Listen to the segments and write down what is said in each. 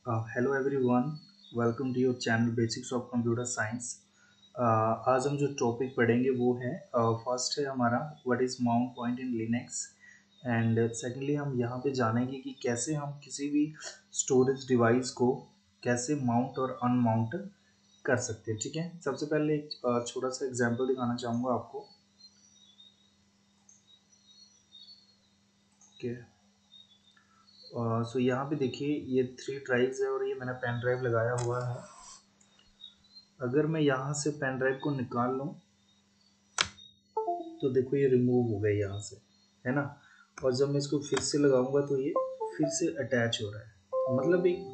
Hello everyone, welcome to your channel basics of computer science. आज हम जो topic पढ़ेंगे वो है फर्स्ट है हमारा what is mount point in Linux. And secondly हम यहाँ पे जानेंगे कि कैसे हम किसी भी स्टोरेज डिवाइस को कैसे माउंट और अनमाउंट कर सकते हैं। ठीक है, सबसे पहले एक छोटा सा एग्जांपल दिखाना चाहूँगा आपको। ओके, सो यहाँ पे देखिए ये 3 ड्राइव्स है और ये मैंने पेन ड्राइव लगाया हुआ है। अगर मैं यहाँ से पेन ड्राइव को निकाल लूँ तो देखो ये रिमूव हो गया यहाँ से, है ना। और जब मैं इसको फिर से लगाऊंगा तो ये फिर से अटैच हो रहा है, मतलब एक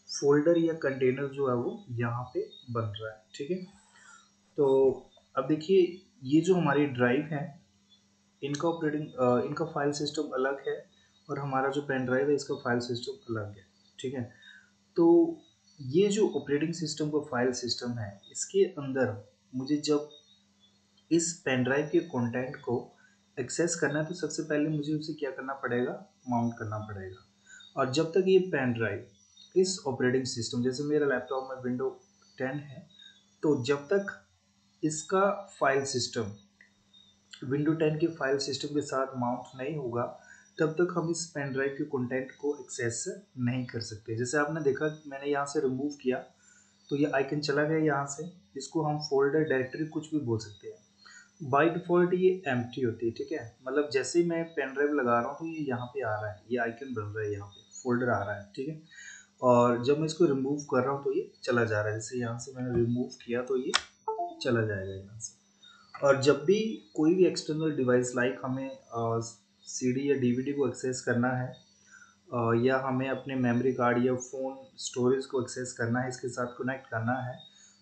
फोल्डर या कंटेनर जो है वो यहाँ पे बन रहा है। ठीक है, तो अब देखिए ये जो हमारी ड्राइव है इनका इनका फाइल सिस्टम अलग है और हमारा जो पेन ड्राइव है इसका फाइल सिस्टम अलग है। ठीक है, तो ये जो ऑपरेटिंग सिस्टम का फाइल सिस्टम है इसके अंदर मुझे जब इस पेन ड्राइव के कंटेंट को एक्सेस करना है तो सबसे पहले मुझे उसे क्या करना पड़ेगा, माउंट करना पड़ेगा। और जब तक ये पेन ड्राइव इस ऑपरेटिंग सिस्टम, जैसे मेरा लैपटॉप में विंडो 10 है, तो जब तक इसका फाइल सिस्टम विंडो 10 के फाइल सिस्टम के साथ माउंट नहीं होगा तब तक हम इस पेन ड्राइव के कंटेंट को एक्सेस नहीं कर सकते। जैसे आपने देखा मैंने यहाँ से रिमूव किया तो ये आइकन चला गया यहाँ से। इसको हम फोल्डर डायरेक्टरी कुछ भी बोल सकते हैं। बाय डिफ़ॉल्ट ये एम्प्टी होती है। ठीक है, मतलब जैसे ही मैं पेन ड्राइव लगा रहा हूँ तो ये यहाँ पे आ रहा है, ये आइकन बन रहा है, यहाँ पे फोल्डर आ रहा है। ठीक है, और जब मैं इसको रिमूव कर रहा हूँ तो ये चला जा रहा है। जैसे यहाँ से मैंने रिमूव किया तो ये चला जाएगा यहाँ से। और जब भी कोई भी एक्सटर्नल डिवाइस लाइक हमें सीडी या डीवीडी को एक्सेस करना है, या हमें अपने मेमोरी कार्ड या फ़ोन स्टोरेज को एक्सेस करना है, इसके साथ कनेक्ट करना है,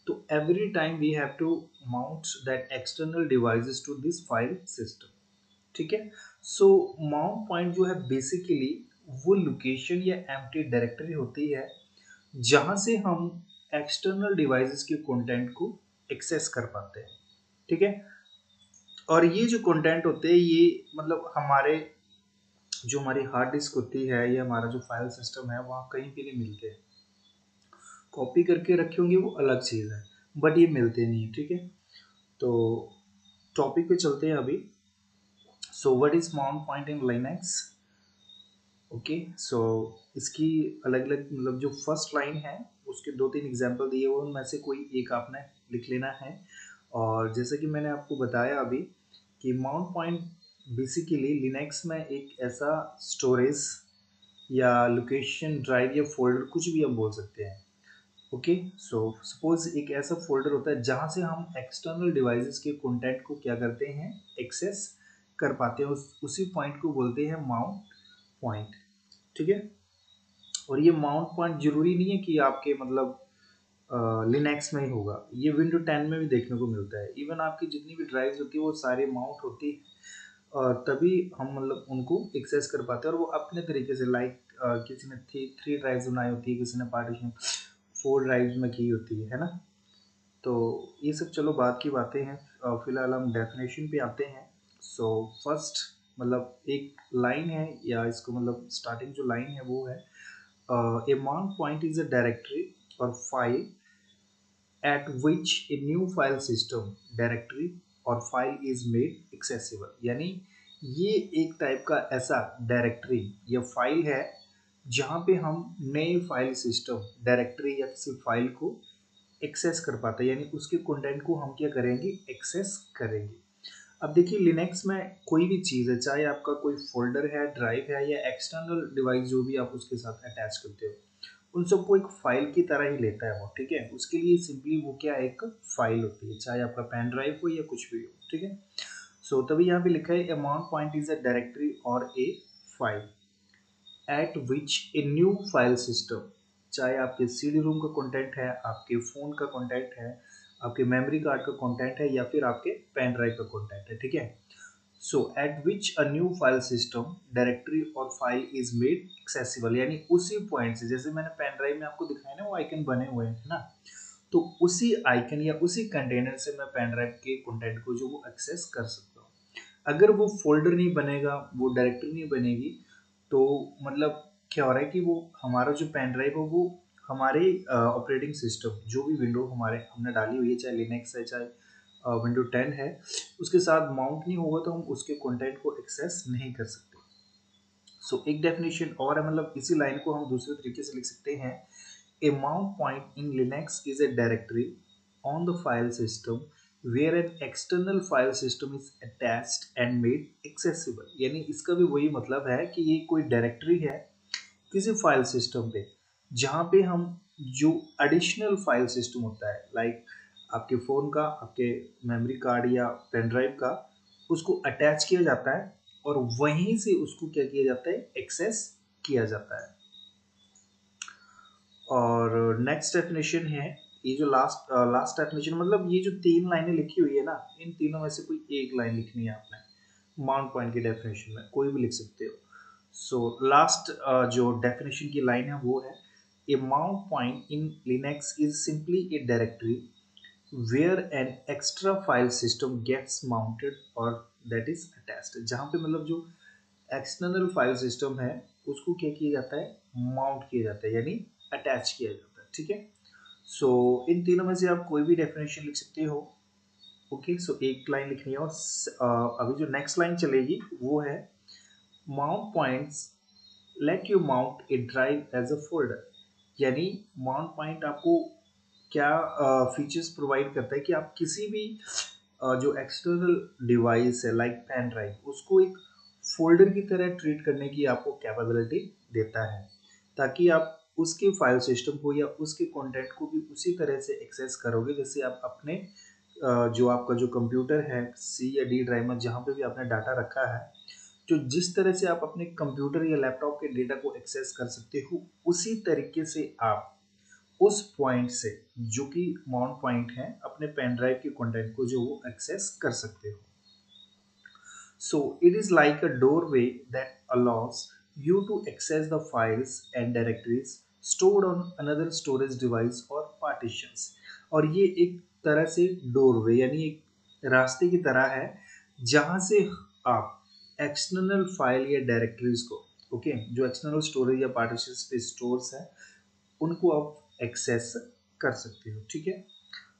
तो every time we have to mount that external devices to this file system. ठीक है, सो माउंट पॉइंट जो है बेसिकली वो लोकेशन या एम्प्टी डायरेक्टरी होती है जहां से हम एक्सटर्नल डिवाइसेस के कंटेंट को एक्सेस कर पाते हैं। ठीक है, और ये जो कंटेंट होते हैं ये मतलब हमारे जो हमारी हार्ड डिस्क होती है या हमारा जो फाइल सिस्टम है वहाँ कहीं पे नहीं मिलते हैं। कॉपी करके रखे होंगे वो अलग चीज़ है, बट ये मिलते नहीं है। ठीक है, तो टॉपिक पे चलते हैं अभी। So what is mount point in Linux. Okay, so इसकी अलग अलग मतलब जो फर्स्ट लाइन है उसके दो तीन एग्जांपल दिए हुए उनमें से कोई एक आपने लिख लेना है। और जैसे कि मैंने आपको बताया अभी कि माउंट पॉइंट बेसिकली लिनक्स में एक ऐसा स्टोरेज या लोकेशन ड्राइव या फोल्डर कुछ भी हम बोल सकते हैं। ओके, सो सपोज एक ऐसा फोल्डर होता है जहां से हम एक्सटर्नल डिवाइसेस के कंटेंट को क्या करते हैं, एक्सेस कर पाते हैं। उसी पॉइंट को बोलते हैं माउंट पॉइंट। ठीक है, और ये माउंट पॉइंट जरूरी नहीं है कि आपके मतलब लिनक्स में ही होगा, ये विंडो 10 में भी देखने को मिलता है। इवन आपकी जितनी भी ड्राइव्स होती है वो सारे माउंट होती है, तभी हम मतलब उनको एक्सेस कर पाते हैं। और वो अपने तरीके से लाइक किसी ने थ्री ड्राइव्स बनाई होती है, किसी ने पार्टीशन 4 ड्राइव्स में की होती है ना। तो ये सब चलो बाद की बातें हैं। फिलहाल हम डेफिनेशन पे आते हैं। सो फर्स्ट मतलब एक लाइन है या इसको मतलब स्टार्टिंग जो लाइन है वो है a mount point is a directory और file at which a new file system directory और फाइल इज मेड एक्सेसिबल। यानी ये एक टाइप का ऐसा डायरेक्टरी या फाइल है जहाँ पे हम नए फाइल सिस्टम डायरेक्टरी या किसी फाइल को एक्सेस कर पाते हैं, यानी उसके कंटेंट को हम क्या करेंगे, एक्सेस करेंगे। अब देखिए लिनक्स में कोई भी चीज़ है, चाहे आपका कोई फोल्डर है, ड्राइव है या एक्सटर्नल डिवाइस जो भी आप उसके साथ अटैच करते हो, उन सबको एक फाइल की तरह ही लेता है वो। ठीक है, उसके लिए सिंपली वो क्या है, एक फाइल होती है, चाहे आपका पेन ड्राइव हो या कुछ भी हो। ठीक है, सो तभी यहाँ पे लिखा है a mount point is a directory और a file at which a new file system, चाहे आपके सीडी रोम का कंटेंट है, आपके फ़ोन का कंटेंट है, आपके मेमोरी कार्ड का कंटेंट है या फिर आपके पेन ड्राइव का कंटेंट है। ठीक है, so at which a new file system directory और फाइल इज मेड एक्सेसिबल, यानी उसी पॉइंट से, जैसे मैंने पेन ड्राइव में आपको दिखाया ना वो आइकन बने हुए हैं ना, तो उसी आइकन या उसी कंटेनर से मैं पेन ड्राइव के कंटेंट को जो वो एक्सेस कर सकता हूँ। अगर वो फोल्डर नहीं बनेगा, वो डायरेक्टरी नहीं बनेगी, तो मतलब क्या हो रहा है कि वो हमारा जो पेन ड्राइव है वो हमारे ऑपरेटिंग सिस्टम जो भी विंडो हमारे हमने डाली हुई है, चाहे लिनक्स है चाहे विंडो 10 है, उसके साथ माउंट नहीं होगा तो हम उसके कंटेंट को एक्सेस नहीं कर सकते। सो एक डेफिनेशन और है, मतलब इसी लाइन को हम दूसरे तरीके से लिख सकते हैं, a mount point in Linux is a directory on the file system where an external file system is attached and made accessible. यानी इसका भी वही मतलब है कि ये कोई डायरेक्टरी है किसी फाइल सिस्टम पे, जहाँ पे हम जो एडिशनल फाइल सिस्टम होता है, लाइक आपके फ़ोन का, आपके मेमोरी कार्ड या पेन ड्राइव का, उसको अटैच किया जाता है और वहीं से उसको क्या किया जाता है, एक्सेस किया जाता है। और नेक्स्ट डेफिनेशन है, ये जो लास्ट लास्ट डेफिनेशन, मतलब ये जो 3 लाइनें लिखी हुई है ना, इन तीनों में से कोई एक लाइन लिखनी है आपने माउंट पॉइंट की डेफिनेशन में, कोई भी लिख सकते हो। सो लास्ट जो डेफिनेशन की लाइन है वो है, a mount point in Linux is simply a directory where an extra file system gets mounted और दैट इज अटैच्ड। जहाँ पे मतलब जो एक्सटर्नल फाइल सिस्टम है उसको क्या किया जाता है, माउंट किया जाता है, यानी अटैच किया जाता है। ठीक है, सो इन तीनों में से आप कोई भी डेफिनेशन लिख सकते हो। ओके, सो एक लाइन लिखनी है और अभी जो नेक्स्ट लाइन चलेगी वो है, mount points let you mount a drive as a folder. यानी माउंट पॉइंट आपको क्या फीचर्स प्रोवाइड करता है कि आप किसी भी जो एक्सटर्नल डिवाइस है लाइक पेन ड्राइव, उसको एक फोल्डर की तरह ट्रीट करने की आपको कैपेबिलिटी देता है, ताकि आप उसके फाइल सिस्टम को या उसके कंटेंट को भी उसी तरह से एक्सेस करोगे जैसे आप अपने जो आपका जो कंप्यूटर है सी या डी ड्राइव में जहाँ पे भी आपने डाटा रखा है, जो जिस तरह से आप अपने कंप्यूटर या लैपटॉप के डेटा को एक्सेस कर सकते हो, उसी तरीके से आप उस पॉइंट से, जो कि माउंट पॉइंट है, अपने पेन ड्राइव के कंटेंट को जो वो एक्सेस कर सकते हो। So it is like a doorway that allows you to access the files and directories stored on another storage device or partitions। और ये एक तरह से डोरवे यानी एक रास्ते की तरह है जहाँ से आप एक्सटर्नल फाइल या डायरेक्टरीज को, ओके, जो एक्सटर्नल स्टोरेज या पार्टीशंस पे स्टोर्स है, उनको आप एक्सेस कर सकते हो। ठीक है,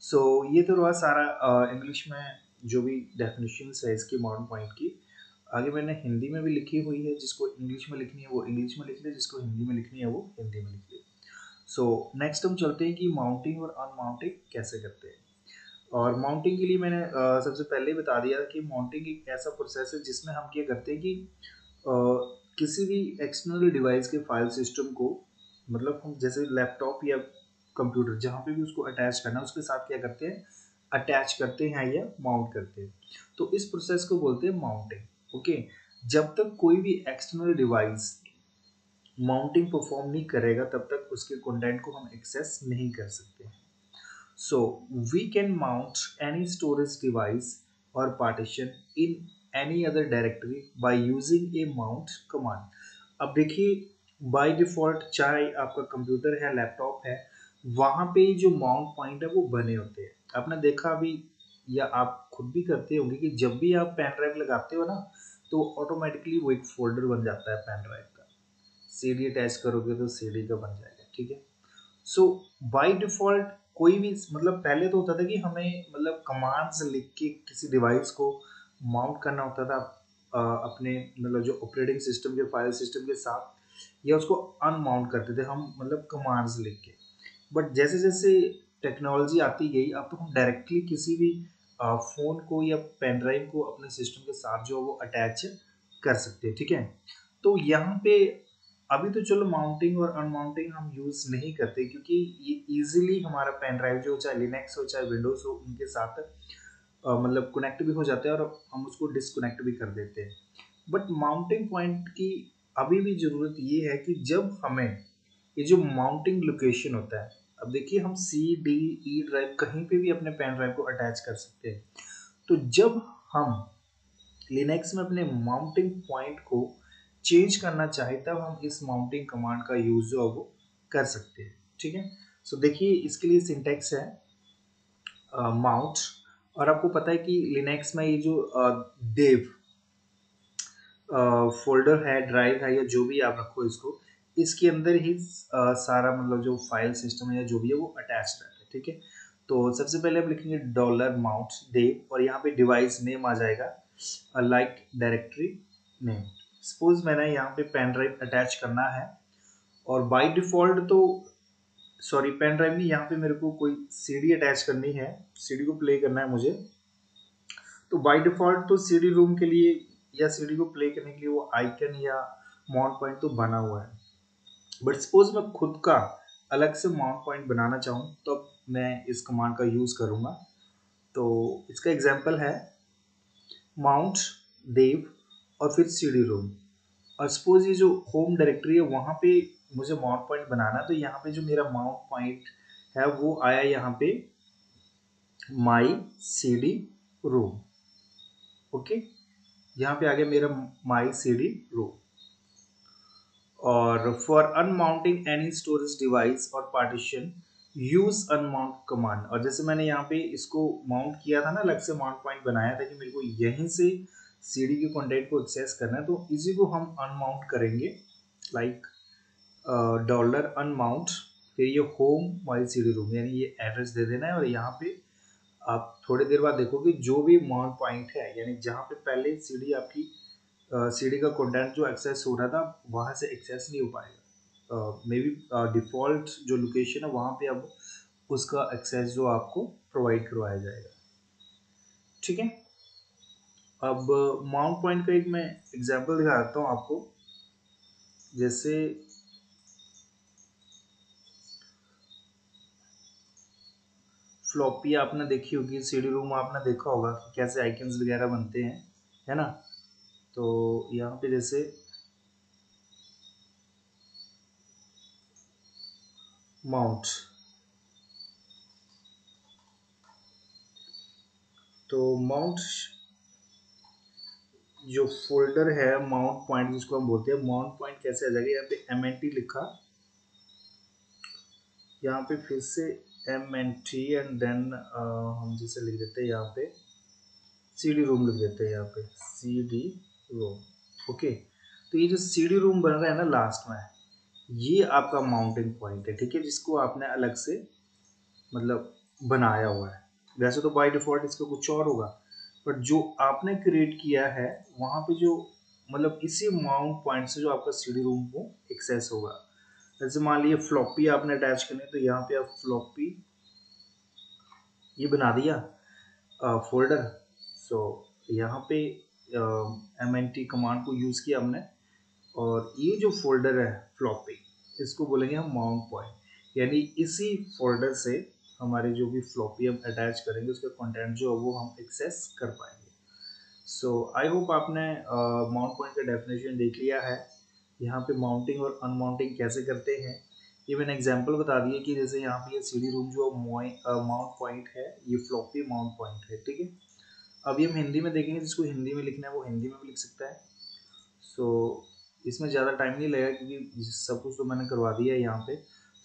सो ये तो रहा सारा इंग्लिश में जो भी डेफिनेशंस है इसकी माउंट पॉइंट की। आगे मैंने हिंदी में भी लिखी हुई है, जिसको इंग्लिश में लिखनी है वो इंग्लिश में लिख ले, जिसको हिंदी में लिखनी है वो हिंदी में लिख ले। सो नेक्स्ट हम चलते हैं कि माउंटिंग और अनमाउंटिंग कैसे करते हैं। और माउंटिंग के लिए मैंने सबसे पहले ही बता दिया कि माउंटिंग एक ऐसा प्रोसेस है जिसमें हम क्या करते हैं कि अ, किसी भी एक्सटर्नल डिवाइस के फाइल सिस्टम को, मतलब हम जैसे लैपटॉप या कंप्यूटर जहाँ पे भी उसको अटैच करना है उसके साथ क्या करते हैं, अटैच करते हैं या माउंट करते हैं। तो इस प्रोसेस को बोलते हैं माउंटिंग। ओके, जब तक कोई भी एक्सटर्नल डिवाइस माउंटिंग परफॉर्म नहीं करेगा तब तक उसके कंटेंट को हम एक्सेस नहीं कर सकते। So we can mount any storage device or partition in any other directory by using a mount command। अब देखिए, बाय डिफॉल्ट चाहे आपका कंप्यूटर है, लैपटॉप है, वहाँ पे जो माउंट पॉइंट है वो बने होते हैं। आपने देखा अभी या आप खुद भी करते होंगे कि जब भी आप पेन ड्राइव लगाते हो ना, तो ऑटोमेटिकली वो एक फोल्डर बन जाता है पेन ड्राइव का। सीडी अटैच करोगे तो सीडी का बन जाएगा। ठीक है, सो बाय डिफॉल्ट कोई भी, मतलब पहले तो होता था कि हमें मतलब कमांड्स लिख के किसी डिवाइस को माउंट करना होता था अपने मतलब जो ऑपरेटिंग सिस्टम के फाइल सिस्टम के साथ, या उसको अनमाउंट करते थे हम मतलब कमांड्स लिख के। बट जैसे जैसे टेक्नोलॉजी आती गई, अब तो हम डायरेक्टली किसी भी फ़ोन को या पेन ड्राइव को अपने सिस्टम के साथ जो है वो अटैच कर सकते हैं। ठीक है, तो यहाँ पे अभी तो चलो माउंटिंग और अनमाउंटिंग हम यूज़ नहीं करते, क्योंकि ये इजीली हमारा पेन ड्राइव जो चाहे लिनक्स हो चाहे विंडोज़ हो उनके साथ मतलब कनेक्ट भी हो जाता है और हम उसको डिसकनेक्ट भी कर देते हैं। बट माउंटिंग पॉइंट की अभी भी ज़रूरत ये है कि जब हमें ये जो माउंटिंग लोकेशन होता है, अब देखिए हम सी डी ई ड्राइव कहीं पे भी अपने पेन ड्राइव को अटैच कर सकते हैं। तो जब हम लिनक्स में अपने माउंटिंग पॉइंट को चेंज करना चाहे तब हम इस माउंटिंग कमांड का यूज जो है वो कर सकते हैं। ठीक है, सो देखिए इसके लिए सिंटेक्स है माउंट, और आपको पता है कि लिनक्स में ये जो देव फोल्डर है, ड्राइव है, या जो भी आप रखो इसको, इसके अंदर ही सारा मतलब जो फाइल सिस्टम है या जो भी है वो अटैच रहता है, ठीक है। तो सबसे पहले हम लिखेंगे डॉलर माउंट देव और यहाँ पे डिवाइस नेम आ जाएगा लाइक डायरेक्टरी नेम। सपोज मैंने यहाँ पे पेन ड्राइव अटैच करना है और बाय डिफॉल्ट तो सॉरी पेन ड्राइव नहीं, यहाँ पे मेरे को कोई सीडी अटैच करनी है, सीडी को प्ले करना है मुझे। तो बाय डिफॉल्ट तो सीडी रूम के लिए या सीडी को प्ले करने के लिए वो आइकन या माउंट पॉइंट तो बना हुआ है। बट सपोज मैं खुद का अलग से माउंट पॉइंट बनाना चाहूँ तो मैं इस कमांड का यूज़ करूँगा। तो इसका एग्जांपल है माउंट देव और फिर सीडी रूम। और सपोज ये जो होम डायरेक्टरी है वहाँ पे मुझे माउंट पॉइंट बनाना है, तो यहाँ पे जो मेरा माउंट पॉइंट है वो आया यहाँ पे माई सीडी रूम। ओके, यहाँ पे आ गया मेरा माई सीडी रूम। और फॉर अनमाउंटिंग एनी स्टोरेज डिवाइस और पार्टीशन यूज अनमाउंट कमांड। और जैसे मैंने यहाँ पे इसको माउंट किया था ना, अलग से माउंट पॉइंट बनाया था कि मेरे को यहीं से सीडी के कंटेंट को एक्सेस करना है, तो इसी को हम अनमाउंट करेंगे लाइक डॉलर अनमाउंट, फिर ये होम वाई सीडी रूम, यानी ये एड्रेस दे देना है। और यहाँ पे आप थोड़ी देर बाद देखोगे जो भी माउंट पॉइंट है, यानी जहाँ पे पहले सीडी आपकी सीडी का कंटेंट जो एक्सेस हो रहा था वहाँ से एक्सेस नहीं हो पाएगा। मे बी डिफ़ॉल्ट जो लोकेशन है वहाँ पे अब उसका एक्सेस जो आपको प्रोवाइड करवाया जाएगा, ठीक है। अब माउंट पॉइंट का एक मैं एग्जांपल दिखा देता हूँ आपको। जैसे फ्लॉपी आपने देखी होगी, सीडी रूम आपने देखा होगा कि कैसे आइकन्स वगैरह बनते हैं, है ना। तो यहाँ पे जैसे माउंट, तो माउंट जो फोल्डर है माउंट पॉइंट जिसको हम बोलते हैं, माउंट पॉइंट कैसे आ जाएगा, यहाँ पे MNT लिखा, यहाँ पे फिर से MNT एंड देन हम जैसे लिख देते हैं यहाँ पे CD रूम लिख देते हैं, यहाँ पे CD रूम। ओके, तो ये जो CD रूम बन रहा है ना लास्ट में, ये आपका माउंटिंग पॉइंट है, ठीक है, जिसको आपने अलग से मतलब बनाया हुआ है। वैसे तो बाय डिफॉल्ट इसका कुछ और होगा, बट जो आपने क्रिएट किया है वहाँ पे जो मतलब इसी माउंट पॉइंट से जो आपका सीडी रूम को एक्सेस होगा। जैसे मान लीजिए फ्लॉपी आपने अटैच करनी है, तो यहाँ पे आप फ्लॉपी ये बना दिया फोल्डर। सो यहाँ पे MNT कमांड को यूज़ किया हमने, और ये जो फोल्डर है फ्लॉपी, इसको बोलेंगे हम माउंट पॉइंट, यानी इसी फोल्डर से हमारे जो भी फ्लॉपी हम अटैच करेंगे उसका कंटेंट जो है वो हम एक्सेस कर पाएंगे। सो आई होप आपने माउंट पॉइंट का डेफिनेशन देख लिया है। यहाँ पे माउंटिंग और अनमाउंटिंग कैसे करते हैं ये मैंने एग्जांपल बता दिया कि जैसे यहाँ पे ये सीडी रूम जो माउंट पॉइंट है, ये फ्लॉपी माउंट पॉइंट है, ठीक है। अभी हम हिंदी में देखेंगे, जिसको हिंदी में लिखना है वो हिंदी में भी लिख सकता है। सो इसमें ज़्यादा टाइम नहीं लगेगा क्योंकि सब कुछ तो मैंने करवा दिया है यहाँ पे।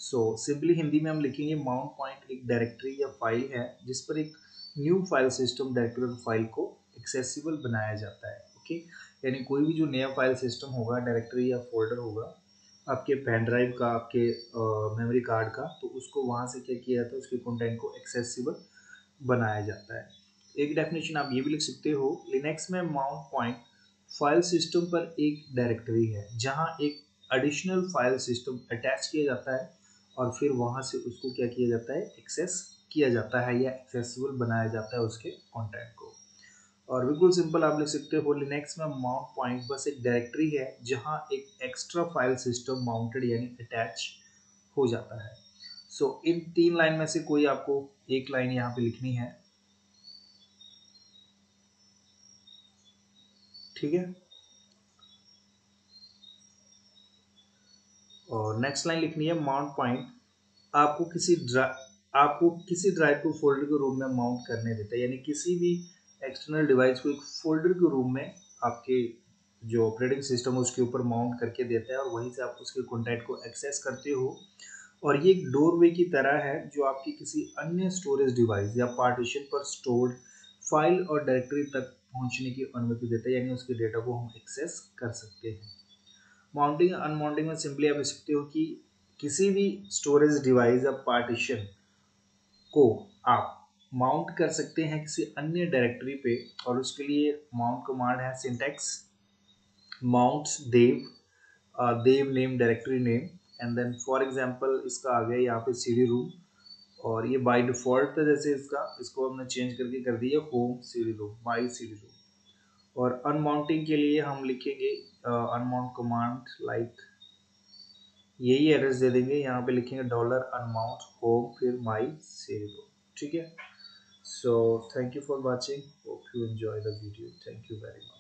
सो सिंपली हिंदी में हम लिखेंगे माउंट पॉइंट एक डायरेक्टरी या फाइल है जिस पर एक न्यू फाइल सिस्टम डायरेक्टरी और फाइल को एक्सेसिबल बनाया जाता है। ओके, यानी कोई भी जो नया फाइल सिस्टम होगा, डायरेक्टरी या फोल्डर होगा आपके पेन ड्राइव का, आपके मेमोरी कार्ड का, तो उसको वहाँ से क्या किया जाता है, उसके कंटेंट को एक्सेसिबल बनाया जाता है। एक डेफिनेशन आप ये भी लिख सकते हो, लिनक्स में माउंट पॉइंट फाइल सिस्टम पर एक डायरेक्टरी है जहां एक एडिशनल फाइल सिस्टम अटैच किया जाता है और फिर वहां से उसको क्या किया जाता है, एक्सेस किया जाता है या एक्सेसिबल बनाया जाता है उसके कंटेंट को। और बिल्कुल सिंपल आप लिख सकते हो, लिनक्स में माउंट पॉइंट बस एक डायरेक्टरी है जहां एक एक्स्ट्रा फाइल सिस्टम माउंटेड यानी अटैच हो जाता है। सो इन 3 लाइन में से कोई आपको एक लाइन यहाँ पे लिखनी है, ठीक है। और नेक्स्ट लाइन लिखनी है, माउंट पॉइंट आपको किसी ड्राइव को फोल्डर के रूम में माउंट करने देता है, यानी किसी भी एक्सटर्नल डिवाइस को एक फोल्डर के रूम में आपके जो ऑपरेटिंग सिस्टम है उसके ऊपर माउंट करके देता है और वहीं से आप उसके कंटेंट को एक्सेस करते हो। और ये एक डोरवे की तरह है जो आपकी किसी अन्य स्टोरेज डिवाइस या पार्टीशन पर स्टोर्ड फाइल और डायरेक्टरी तक पहुंचने की अनुमति देता है, यानी उसके डेटा को हम एक्सेस कर सकते हैं। माउंटिंग अनमाउंटिंग में सिंपली आप लिख सकते हो कि किसी भी स्टोरेज डिवाइस या पार्टीशन को आप माउंट कर सकते हैं किसी अन्य डायरेक्टरी पे, और उसके लिए माउंट कमांड है syntax mounts dev name directory name, and then for example इसका आ गया यहाँ पे सीडी रूम, और ये बाय डिफॉल्ट था, जैसे इसको हमने चेंज करके कर दिया होम सीडी रूम, माई सीडी रूम। और अनमाउंटिंग के लिए हम लिखेंगे अनमाउंट कमांड लाइक यही एड्रेस दे देंगे, यहाँ पे लिखेंगे डॉलर अनमाउंट होम फिर माई सीडी रूम। ठीक है, so thank you for watching, hope you enjoy the video, thank you very much.